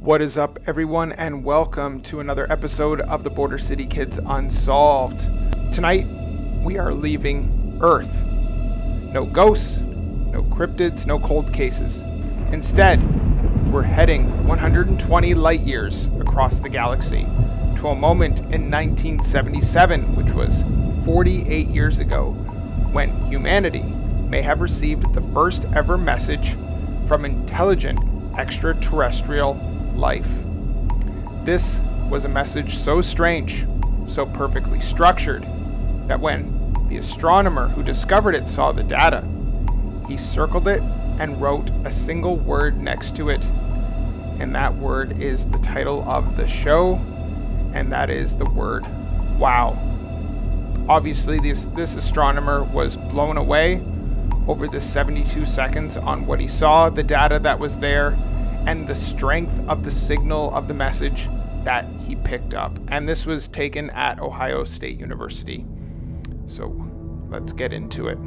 What is up, everyone, and welcome to another episode of the Border City Kids Unsolved. Tonight, we are leaving Earth. No ghosts, no cryptids, no cold cases. Instead, we're heading 120 light years across the galaxy to a moment in 1977, which was 48 years ago, when humanity may have received the first ever message from intelligent extraterrestrial life. This was a message so strange, so perfectly structured, that when the astronomer who discovered it saw the data, he circled it and wrote a single word next to it, and that word is the title of the show, and that is the word wow. Obviously, this astronomer was blown away over the 72 seconds on what he saw, the data that was there, and the strength of the signal of the message that he picked up. And this was taken at Ohio State University. So let's get into it.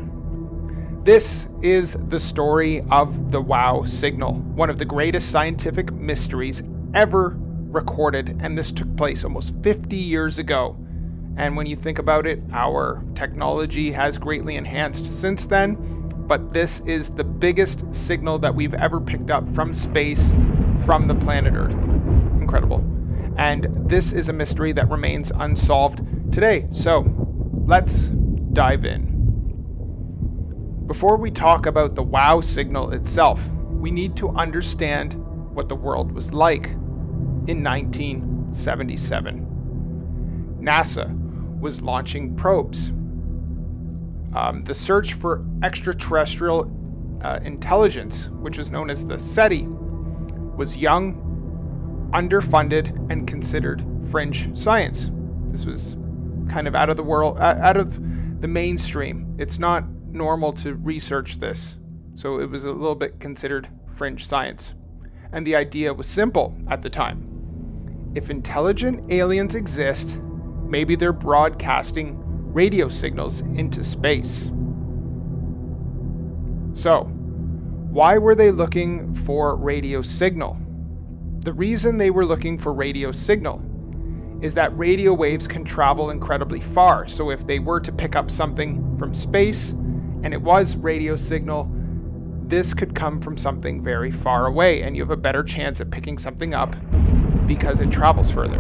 This is the story of the WOW signal, one of the greatest scientific mysteries ever recorded, and this took place almost 50 years ago. And when you think about it, our technology has greatly enhanced since then. But this is the biggest signal that we've ever picked up from space, from the planet Earth. Incredible. And this is a mystery that remains unsolved today. So let's dive in. Before we talk about the WOW signal itself, we need to understand what the world was like in 1977. NASA was launching probes. The search for extraterrestrial intelligence, which was known as the SETI, was young, underfunded, and considered fringe science. This was kind of out of the world, out of the mainstream. It's not normal to research this, so it was a little bit considered fringe science. And the idea was simple at the time. If intelligent aliens exist, maybe they're broadcasting radio signals into space. So, why were they looking for radio signal? The reason they were looking for radio signal is that radio waves can travel incredibly far. So if they were to pick up something from space and it was radio signal, this could come from something very far away, and you have a better chance at picking something up because it travels further.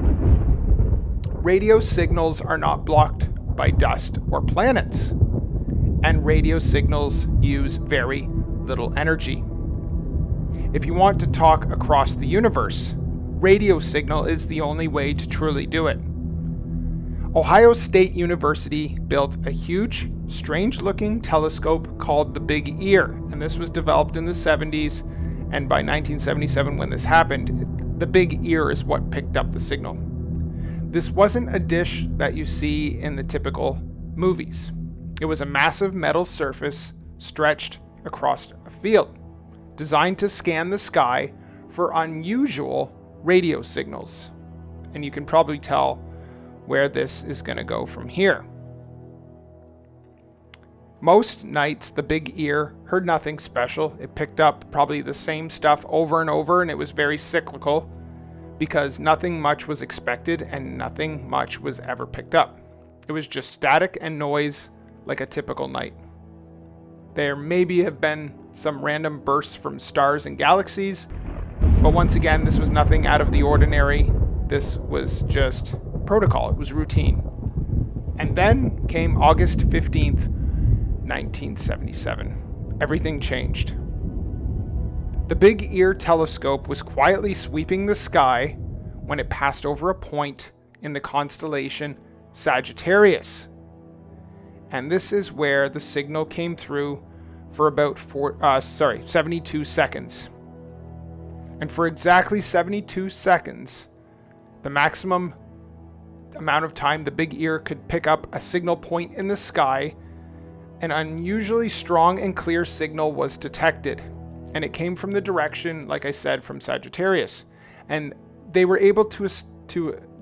Radio signals are not blocked by dust or planets, and radio signals use very little energy. If you want to talk across the universe, radio signal is the only way to truly do it. Ohio State University built a huge, strange-looking telescope called the Big Ear, and this was developed in the 70s, and by 1977 when this happened, the Big Ear is what picked up the signal. This wasn't a dish that you see in the typical movies. It was a massive metal surface stretched across a field, designed to scan the sky for unusual radio signals. And you can probably tell where this is going to go from here. Most nights, the Big Ear heard nothing special. It picked up probably the same stuff over and over, and it was very cyclical, because nothing much was expected and nothing much was ever picked up. It was just static and noise like a typical night. There maybe have been some random bursts from stars and galaxies, but once again, this was nothing out of the ordinary. This was just protocol. It was routine. And then came August 15th, 1977. Everything changed. The Big Ear telescope was quietly sweeping the sky when it passed over a point in the constellation Sagittarius. And this is where the signal came through for about 72 seconds. And for exactly 72 seconds, the maximum amount of time the Big Ear could pick up a signal point in the sky, an unusually strong and clear signal was detected. And it came from the direction, like I said, from Sagittarius. And they were able to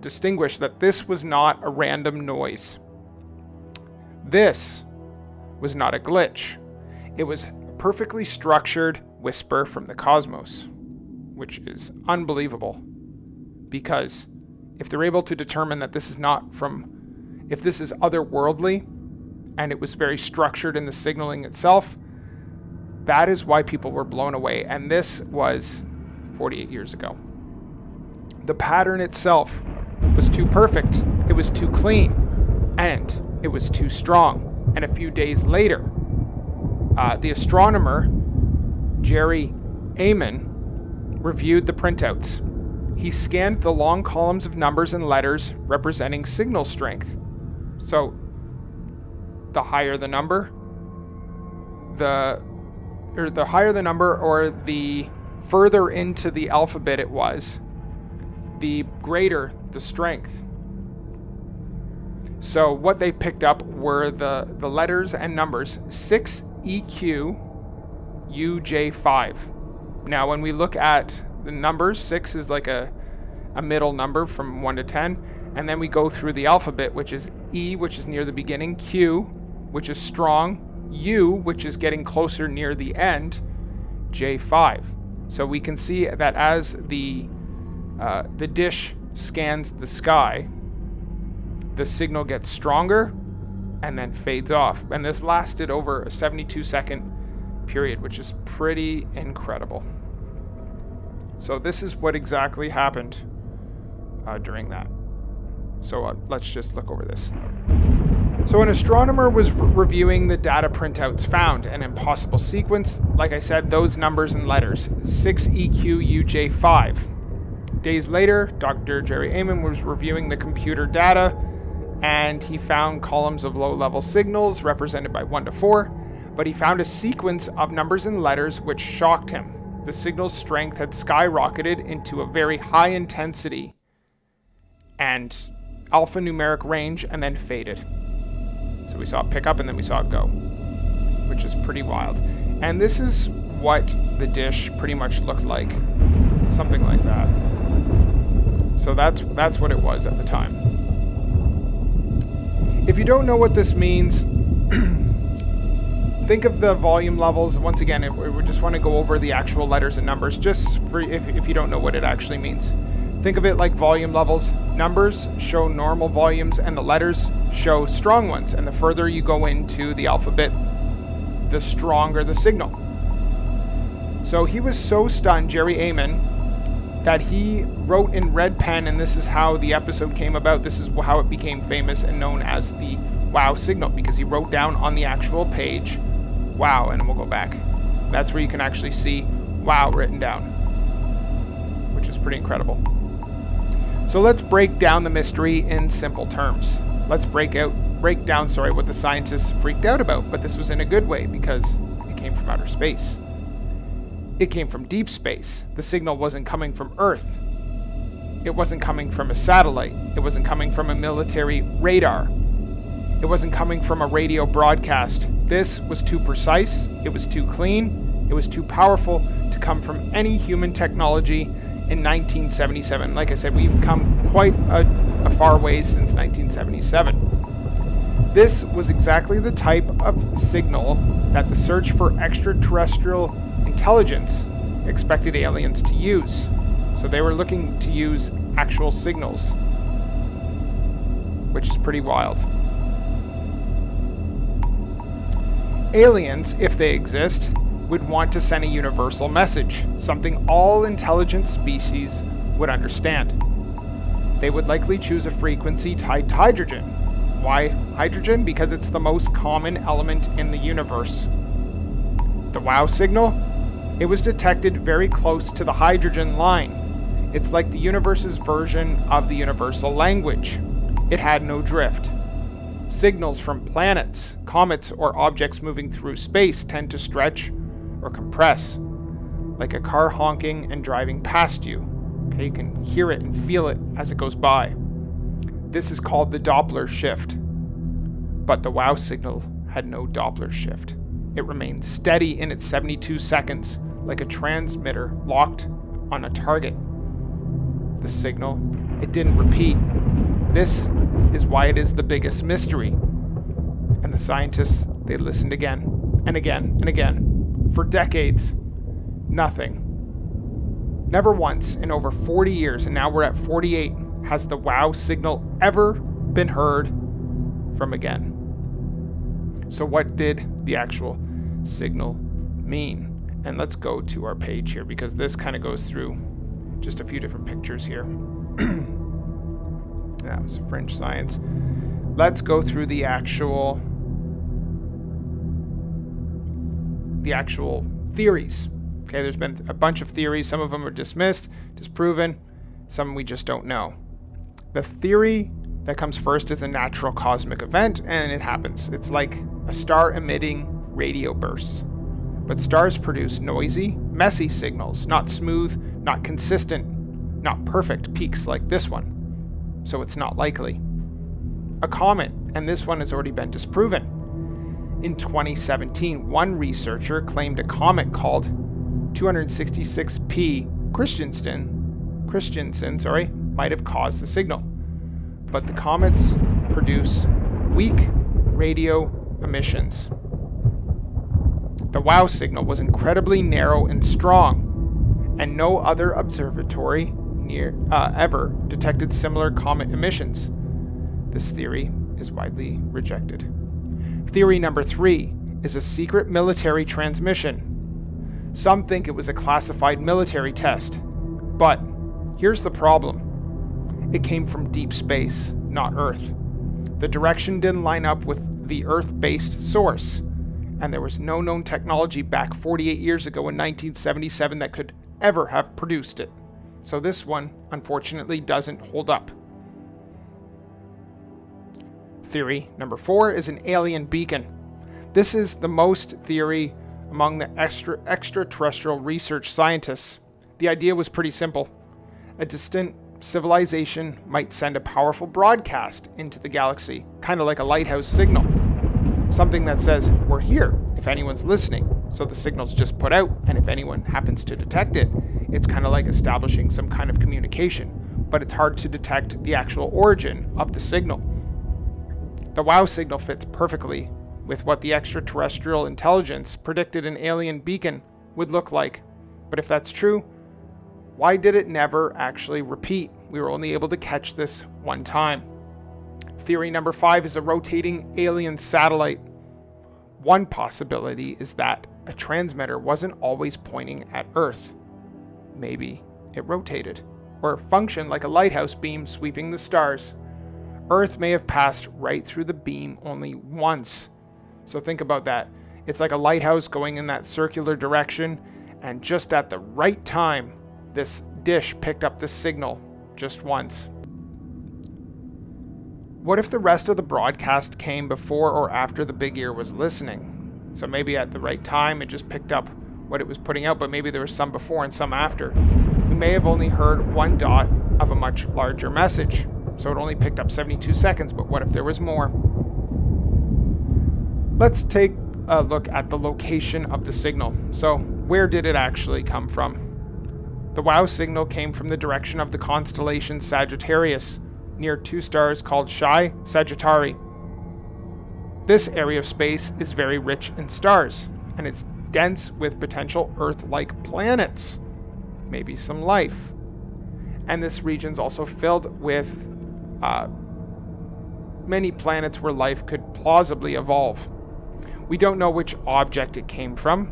distinguish that this was not a random noise. This was not a glitch. It was a perfectly structured whisper from the cosmos. which is unbelievable, because if they're able to determine that this is if this is otherworldly, and it was very structured in the signaling itself, that is why people were blown away. And this was 48 years ago. The pattern itself was too perfect, it was too clean, and it was too strong. And a few days later, the astronomer, Jerry Ehman, reviewed the printouts. He scanned the long columns of numbers and letters representing signal strength. So, the higher the number, the further into the alphabet it was, the greater the strength. So what they picked up were the letters and numbers 6EQ-UJ5. Now when we look at the numbers, 6 is like a middle number from 1 to 10, and then we go through the alphabet, which is E, which is near the beginning, Q, which is strong, U, which is getting closer near the end, J5. So we can see that as the dish scans the sky, the signal gets stronger and then fades off. And this lasted over a 72-second period, which is pretty incredible. So this is what exactly happened during that. So let's just look over this. So an astronomer was reviewing the data printouts, found an impossible sequence. Like I said, those numbers and letters, 6EQ-UJ5. Days later, Dr. Jerry Ehman was reviewing the computer data, and he found columns of low-level signals represented by 1 to 4, but he found a sequence of numbers and letters which shocked him. The signal's strength had skyrocketed into a very high intensity and alphanumeric range, and then faded. So we saw it pick up and then we saw it go, which is pretty wild. And this is what the dish pretty much looked like, something like that. So that's what it was at the time. If you don't know what this means, think of the volume levels. Once again, if we just want to go over the actual letters and numbers, just for if you don't know what it actually means. Think of it like volume levels. Numbers show normal volumes and the letters show strong ones. And the further you go into the alphabet, the stronger the signal. So he was so stunned, Jerry Ehman, that he wrote in red pen, and this is how the episode came about. This is how it became famous and known as the wow signal, because he wrote down on the actual page, wow, and we'll go back. That's where you can actually see wow written down, which is pretty incredible. So let's break down the mystery in simple terms. Let's break down what the scientists freaked out about, but this was in a good way because it came from outer space. It came from deep space. The signal wasn't coming from Earth. It wasn't coming from a satellite. It wasn't coming from a military radar. It wasn't coming from a radio broadcast. This was too precise. It was too clean. It was too powerful to come from any human technology in 1977. Like I said, we've come quite a far way since 1977. This was exactly the type of signal that the search for extraterrestrial intelligence expected aliens to use. So they were looking to use actual signals, which is pretty wild. Aliens, if they exist, would want to send a universal message, something all intelligent species would understand. They would likely choose a frequency tied to hydrogen. Why hydrogen? Because it's the most common element in the universe. The wow signal? It was detected very close to the hydrogen line. It's like the universe's version of the universal language. It had no drift. Signals from planets, comets, or objects moving through space tend to stretch or compress, like a car honking and driving past you. Okay, you can hear it and feel it as it goes by. This is called the Doppler shift. But the wow signal had no Doppler shift. It remained steady in its 72 seconds, like a transmitter locked on a target. The signal, it didn't repeat. This is why it is the biggest mystery. And the scientists, they listened again and again and again. For decades, nothing. Never once in over 40 years, and now we're at 48, has the WOW signal ever been heard from again. So what did the actual signal mean? And let's go to our page here, because this kind of goes through just a few different pictures here. That was fringe science. Let's go through the actual theories. Okay, there's been a bunch of theories. Some of them are dismissed, disproven. Some we just don't know. The theory that comes first is a natural cosmic event, and it happens. It's like a star emitting radio bursts. But stars produce noisy, messy signals, not smooth, not consistent, not perfect peaks like this one. So it's not likely. A comet, and this one has already been disproven. In 2017, one researcher claimed a comet called 266P Christiansen, might have caused the signal. But the comets produce weak radio emissions. The WOW signal was incredibly narrow and strong, and no other observatory ever detected similar comet emissions. This theory is widely rejected. Theory number 3 is a secret military transmission. Some think it was a classified military test, but here's the problem. It came from deep space, not Earth. The direction didn't line up with the Earth-based source, and there was no known technology back 48 years ago in 1977 that could ever have produced it. So this one, unfortunately, doesn't hold up. Theory number 4 is an alien beacon. This is the most theory among the extraterrestrial research scientists. The idea was pretty simple. A distant civilization might send a powerful broadcast into the galaxy, kind of like a lighthouse signal. Something that says, we're here if anyone's listening. So the signal's just put out, and if anyone happens to detect it, it's kind of like establishing some kind of communication. But it's hard to detect the actual origin of the signal. The WOW signal fits perfectly with what the extraterrestrial intelligence predicted an alien beacon would look like. But if that's true, why did it never actually repeat? We were only able to catch this one time. Theory number 5 is a rotating alien satellite. One possibility is that a transmitter wasn't always pointing at Earth. Maybe it rotated, or functioned like a lighthouse beam sweeping the stars. Earth may have passed right through the beam only once. So think about that. It's like a lighthouse going in that circular direction, and just at the right time, this dish picked up the signal just once. What if the rest of the broadcast came before or after the big ear was listening? So maybe at the right time it just picked up what it was putting out, but maybe there was some before and some after. We may have only heard one dot of a much larger message, so it only picked up 72 seconds, but what if there was more? Let's take a look at the location of the signal. So where did it actually come from? The WOW signal came from the direction of the constellation Sagittarius, near two stars called Chi Sagittarii. This area of space is very rich in stars, and it's dense with potential Earth-like planets, maybe some life. And this region's also filled with many planets where life could plausibly evolve. We don't know which object it came from.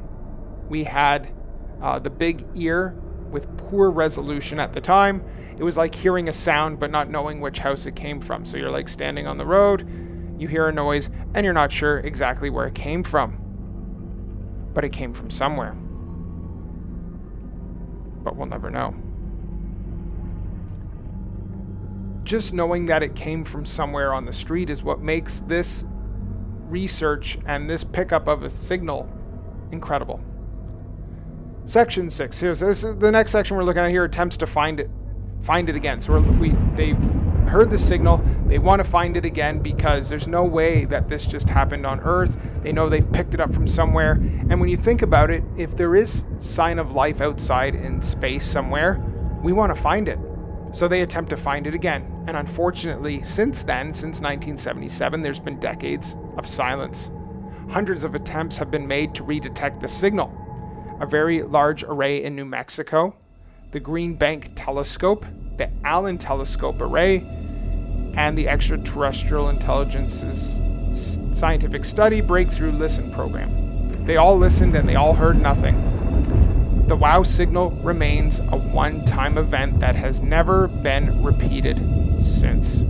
We had the big ear with poor resolution at the time. It was like hearing a sound but not knowing which house it came from. So you're like standing on the road, you hear a noise, and you're not sure exactly where it came from. But it came from somewhere. But we'll never know. Just knowing that it came from somewhere on the street is what makes this research and this pickup of a signal incredible. Section 6. Here's this is the next section we're looking at here. Attempts to find it again. So they've heard the signal. They want to find it again because there's no way that this just happened on Earth. They know they've picked it up from somewhere. And when you think about it, if there is sign of life outside in space somewhere, we want to find it. So they attempt to find it again. And unfortunately, since then, since 1977, there's been decades of silence. Hundreds of attempts have been made to redetect the signal. A very large array in New Mexico, the Green Bank Telescope, the Allen Telescope Array, and the Extraterrestrial Intelligence's Scientific Study Breakthrough Listen program. They all listened and they all heard nothing. The WOW signal remains a one-time event that has never been repeated since.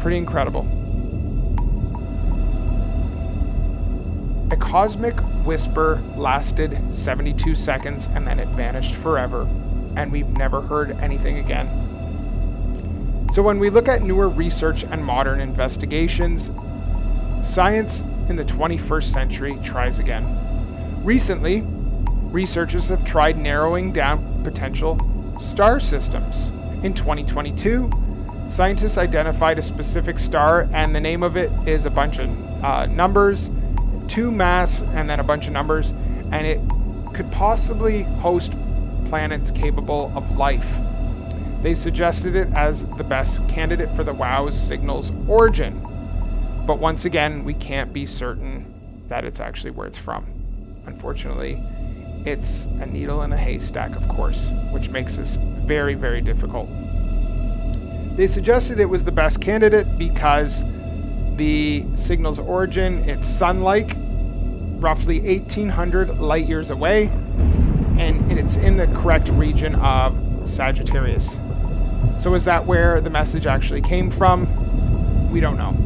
Pretty incredible. A cosmic whisper lasted 72 seconds and then it vanished forever, and we've never heard anything again. So when we look at newer research and modern investigations, science in the 21st century tries again. Recently, researchers have tried narrowing down potential star systems. In 2022, scientists identified a specific star, and the name of it is a bunch of numbers, 2 mass, and then a bunch of numbers, and it could possibly host planets capable of life. They suggested it as the best candidate for the WOW signal's origin. But once again, we can't be certain that it's actually where it's from. Unfortunately, it's a needle in a haystack, of course, which makes this very, very difficult. They suggested it was the best candidate because the signal's origin, it's sun-like, roughly 1,800 light years away, and it's in the correct region of Sagittarius. So is that where the message actually came from? We don't know.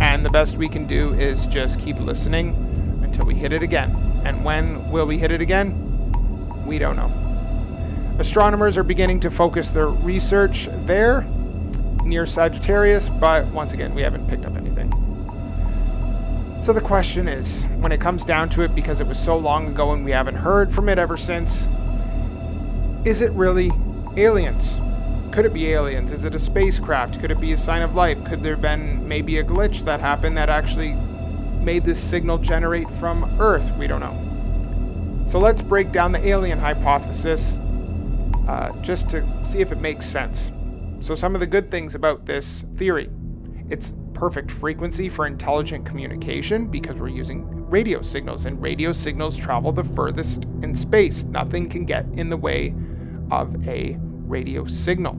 And the best we can do is just keep listening until we hit it again. And when will we hit it again? We don't know. Astronomers are beginning to focus their research there, near Sagittarius, but once again, we haven't picked up anything. So the question is, when it comes down to it, because it was so long ago and we haven't heard from it ever since, is it really aliens? Could it be aliens? Is it a spacecraft? Could it be a sign of life? Could there have been maybe a glitch that happened that actually made this signal generate from Earth? We don't know. So let's break down the alien hypothesis just to see if it makes sense. So some of the good things about this theory: it's perfect frequency for intelligent communication because we're using radio signals, and radio signals travel the furthest in space. Nothing can get in the way of a radio signal.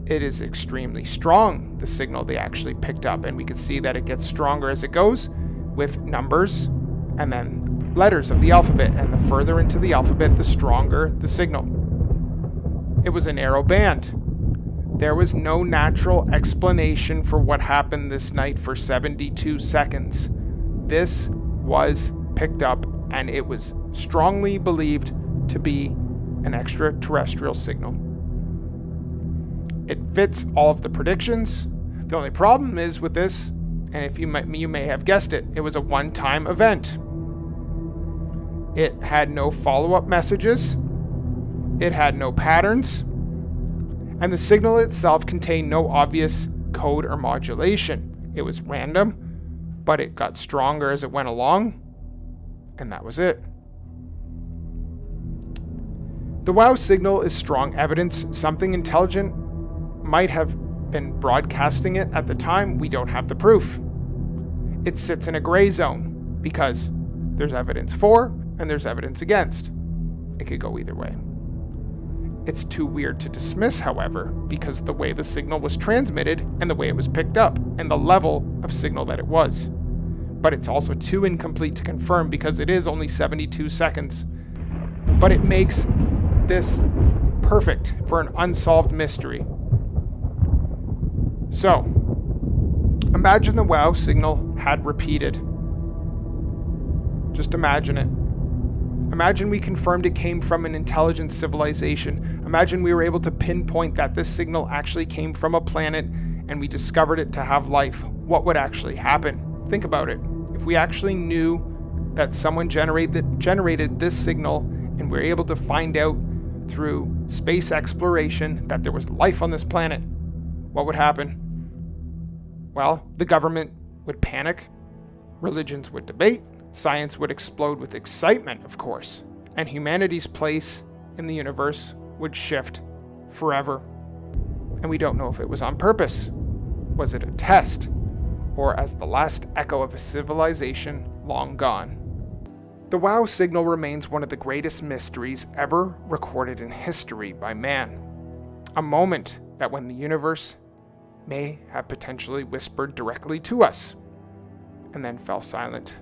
It is extremely strong, the signal they actually picked up, and we can see that it gets stronger as it goes with numbers and then letters of the alphabet, and the further into the alphabet, the stronger the signal. It was a narrow band. There was no natural explanation for what happened this night for 72 seconds. This was picked up, and it was strongly believed to be an extraterrestrial signal. It fits all of the predictions. The only problem is with this, and if you may have guessed it, it was a one-time event. It had no follow-up messages. It had no patterns. And the signal itself contained no obvious code or modulation. It was random, but it got stronger as it went along, and that was it. The WOW signal is strong evidence something intelligent might have been broadcasting it at the time. We don't have the proof. It sits in a gray zone because there's evidence for and there's evidence against. It could go either way. It's too weird to dismiss, however, because of the way the signal was transmitted and the way it was picked up and the level of signal that it was. But it's also too incomplete to confirm because it is only 72 seconds. But it makes this perfect for an unsolved mystery. So, imagine the WOW signal had repeated. Just imagine it. Imagine we confirmed it came from an intelligent civilization. Imagine we were able to pinpoint that this signal actually came from a planet and we discovered it to have life. What would actually happen? Think about it. If we actually knew that someone generated this signal and we were able to find out through space exploration that there was life on this planet, what would happen? Well, the government would panic, religions would debate, science would explode with excitement, of course, and humanity's place in the universe would shift forever. And we don't know if it was on purpose. Was it a test? Or as the last echo of a civilization long gone? The WOW signal remains one of the greatest mysteries ever recorded in history by man. A moment that when the universe may have potentially whispered directly to us and then fell silent.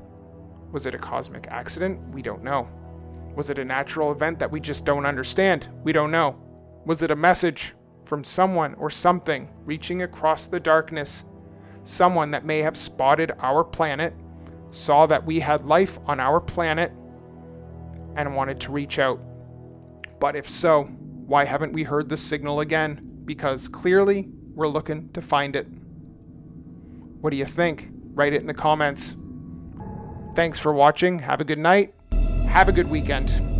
Was it a cosmic accident? We don't know. Was it a natural event that we just don't understand? We don't know. Was it a message from someone or something reaching across the darkness? Someone that may have spotted our planet, saw that we had life on our planet, and wanted to reach out. But if so, why haven't we heard the signal again? Because clearly we're looking to find it. What do you think? Write it in the comments. Thanks for watching. Have a good night. Have a good weekend.